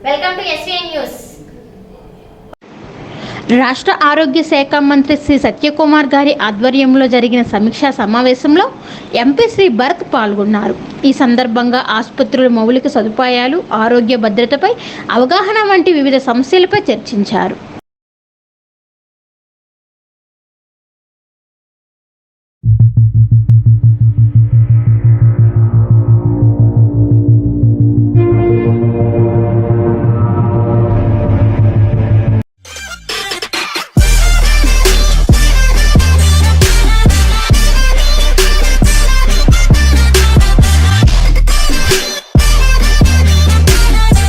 Welcome to SVN news. రాష్ట్ర ఆరోగ్య శాఖ మంత్రి శ్రీ సత్యకుమార్ గారి ఆధ్వర్యంలో జరిగిన సమీక్షా సమావేశంలో ఎంపీ శ్రీ భరత్ పాల్గొన్నారు. ఈ సందర్భంగా ఆసుపత్రుల మౌలిక సదుపాయాలు, ఆరోగ్య భద్రతపై అవగాహన వంటి వివిధ సమస్యలపై చర్చించారు.